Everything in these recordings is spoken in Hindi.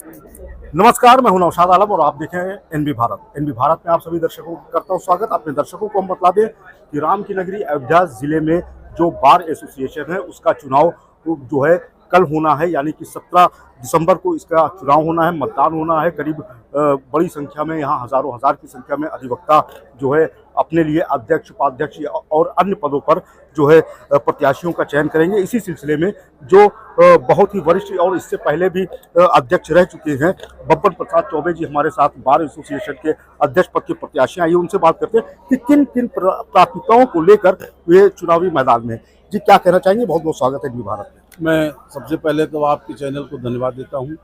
नमस्कार, मैं हूं नौशाद आलम और आप देख रहे हैं एनबी भारत। एनबी भारत में आप सभी दर्शकों को करता हूं स्वागत। अपने दर्शकों को हम बता दें कि राम की नगरी अयोध्या जिले में जो बार एसोसिएशन है उसका चुनाव जो है कल होना है, यानी कि 17 दिसंबर को इसका चुनाव होना है, मतदान होना है। करीब बड़ी संख्या में, यहाँ हजारों हजार की संख्या में अधिवक्ता जो है अपने लिए अध्यक्ष, उपाध्यक्ष और अन्य पदों पर जो है प्रत्याशियों का चयन करेंगे। इसी सिलसिले में जो बहुत ही वरिष्ठ और इससे पहले भी अध्यक्ष रह चुके हैं बब्बन प्रसाद चौबे जी हमारे साथ बार एसोसिएशन के अध्यक्ष पद के प्रत्याशी। आइए उनसे बात करते हैं कि किन किन प्राथमिकताओं को लेकर वे चुनावी मैदान में जी क्या कहना चाहेंगे। बहुत बहुत स्वागत है भारत में। मैं सबसे पहले तो आपके चैनल को धन्यवाद देता हूं।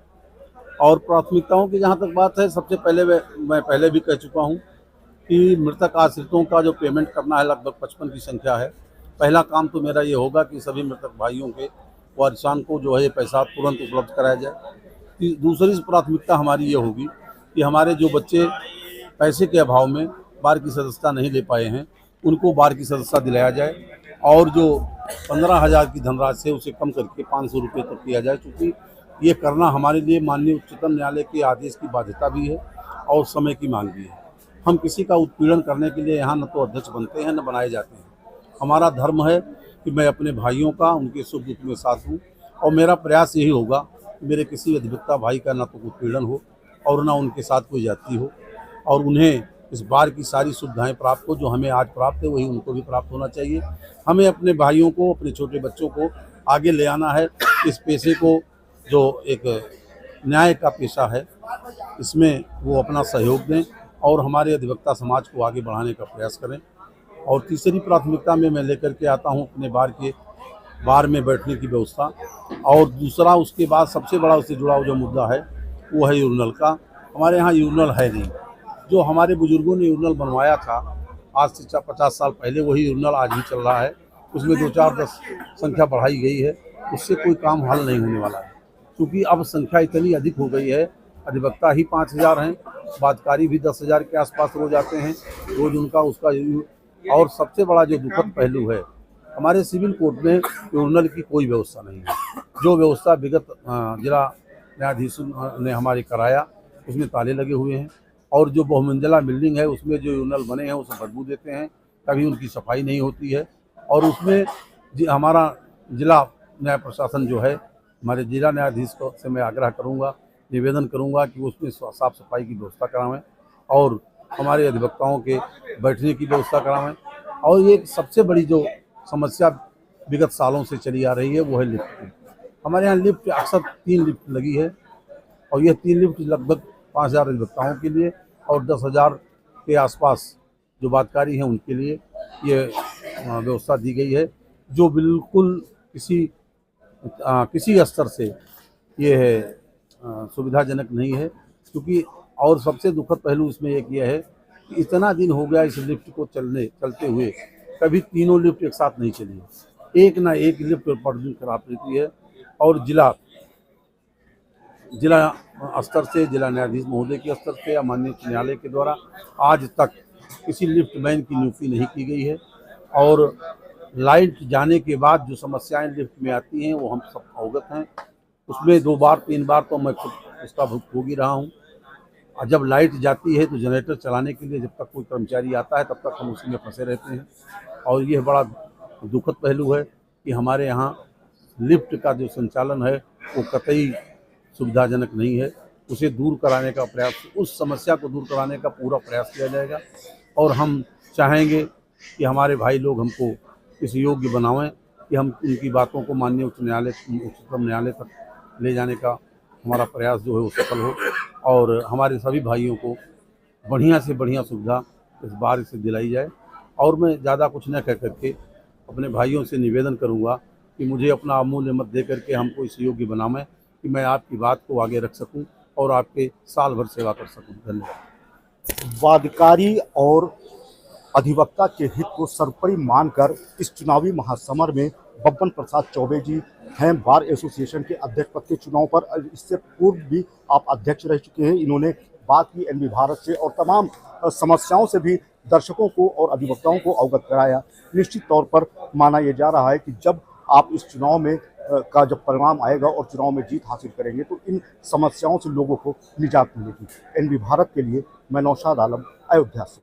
और प्राथमिकताओं की जहां तक बात है, सबसे पहले मैं पहले भी कह चुका हूं कि मृतक आश्रितों का जो पेमेंट करना है लगभग 55 की संख्या है। पहला काम तो मेरा ये होगा कि सभी मृतक भाइयों के वारिसान को जो है ये पैसा तुरंत उपलब्ध कराया जाए। दूसरी प्राथमिकता हमारी ये होगी कि हमारे जो बच्चे पैसे के अभाव में बार की सदस्यता नहीं ले पाए हैं उनको बार की सदस्यता दिलाया जाए, और जो 15,000 की धनराशि है उसे कम करके 500 रुपये तक किया जाए, क्योंकि ये करना हमारे लिए माननीय उच्चतम न्यायालय के आदेश की बाध्यता भी है और समय की मांग भी है। हम किसी का उत्पीड़न करने के लिए यहाँ न तो अध्यक्ष बनते हैं न बनाए जाते हैं। हमारा धर्म है कि मैं अपने भाइयों का उनके सुख दुख में साथ हूँ, और मेरा प्रयास यही होगा कि मेरे किसी अधिवक्ता भाई का न तो उत्पीड़न हो और न उनके साथ कोई जाति हो, और उन्हें इस बार की सारी सुविधाएं प्राप्त हो। जो हमें आज प्राप्त है वही उनको भी प्राप्त होना चाहिए। हमें अपने भाइयों को, अपने छोटे बच्चों को आगे ले आना है। इस पेशे को, जो एक न्याय का पेशा है, इसमें वो अपना सहयोग दें और हमारे अधिवक्ता समाज को आगे बढ़ाने का प्रयास करें। और तीसरी प्राथमिकता में मैं लेकर के आता हूँ अपने बार में बैठने की व्यवस्था। और दूसरा, उसके बाद सबसे बड़ा उससे जुड़ा हुआ जो मुद्दा है वो है यूरिनल का। हमारे यहाँ यूरिनल है नहीं। जो हमारे बुजुर्गों ने यूरिनल बनवाया था आज से 50 साल पहले, वही यूरिनल आज भी चल रहा है। उसमें 2-4-10 संख्या बढ़ाई गई है, उससे कोई काम हल नहीं होने वाला है, क्योंकि अब संख्या इतनी अधिक हो गई है। अधिवक्ता ही 5,000 हैं, बादकारी भी 10,000 के आसपास रोज आते हैं, रोज उनका उसका। और सबसे बड़ा जो दुखद पहलू है, हमारे सिविल कोर्ट में यूरिनल की कोई व्यवस्था नहीं है। जो व्यवस्था विगत जिला न्यायाधीशों ने हमारे कराया उसमें ताले लगे हुए हैं, और जो बहुमंजिला बिल्डिंग है उसमें जो यूरिनल बने हैं उसे बदबू देते हैं, कभी उनकी सफाई नहीं होती है। और उसमें हमारा जिला न्याय प्रशासन जो है, हमारे जिला न्यायाधीश को से मैं आग्रह करूंगा, निवेदन करूंगा कि उसमें साफ सफाई की व्यवस्था करावें और हमारे अधिवक्ताओं के बैठने की व्यवस्था करावें। और ये सबसे बड़ी जो समस्या विगत सालों से चली आ रही है वो है लिफ्ट की। हमारे यहाँ लिफ्ट अक्सर 3 लिफ्ट लगी है, और ये 3 लिफ्ट लगभग 5,000 अधिवक्ताओं के लिए और 10,000 के आसपास जो बादकारी हैं उनके लिए ये व्यवस्था दी गई है, जो बिल्कुल किसी स्तर से ये है सुविधाजनक नहीं है। क्योंकि और सबसे दुखद पहलू इसमें एक ये है कि इतना दिन हो गया इस लिफ्ट को चलते हुए, कभी तीनों लिफ्ट एक साथ नहीं चली है। एक ना एक लिफ्ट प्रतिदिन खराब रहती है। और जिला स्तर से, जिला न्यायाधीश महोदय के स्तर से या माननीय न्यायालय के द्वारा आज तक किसी लिफ्ट मैन की नियुक्ति नहीं की गई है। और लाइट जाने के बाद जो समस्याएं लिफ्ट में आती हैं वो हम सब अवगत हैं। उसमें 2 बार 3 बार तो मैं खुद उसका भुगतोगी रहा हूँ। और जब लाइट जाती है तो जनरेटर चलाने के लिए जब तक कोई कर्मचारी आता है तब तक हम उसी में फंसे रहते हैं। और यह बड़ा दुखद पहलू है कि हमारे यहाँ लिफ्ट का जो संचालन है वो कतई सुविधाजनक नहीं है। उसे दूर कराने का प्रयास, उस समस्या को दूर कराने का पूरा प्रयास किया जाएगा। और हम चाहेंगे कि हमारे भाई लोग हमको इस योग्य बनावें कि हम उनकी बातों को माननीय उच्चतम न्यायालय तक ले जाने का हमारा प्रयास जो है वो सफल हो, और हमारे सभी भाइयों को बढ़िया से बढ़िया सुविधा इस बार से दिलाई जाए। और मैं ज़्यादा कुछ न कह करके अपने भाइयों से निवेदन करूँगा कि मुझे अपना अमूल्य मत दे करके हमको इस योग्य बनावें कि मैं आपकी बात को आगे रख सकूं और आपके साल भर सेवा कर सकूं। धन्यवाद। वादकारी और अधिवक्ता के हित को सर्वोपरि मानकर इस चुनावी महासमर में बब्बन प्रसाद चौबे जी हैं बार एसोसिएशन के अध्यक्ष पद के चुनाव पर। इससे पूर्व भी आप अध्यक्ष रह चुके हैं। इन्होंने बात की एनबी भारत से और तमाम समस्याओं से भी दर्शकों को और अधिवक्ताओं को अवगत कराया। निश्चित तौर पर माना यह जा रहा है कि जब आप इस चुनाव में का जब परिणाम आएगा और चुनाव में जीत हासिल करेंगे तो इन समस्याओं से लोगों को निजात मिलेगी। एनबी भारत के लिए मैं नौशाद आलम, अयोध्या से।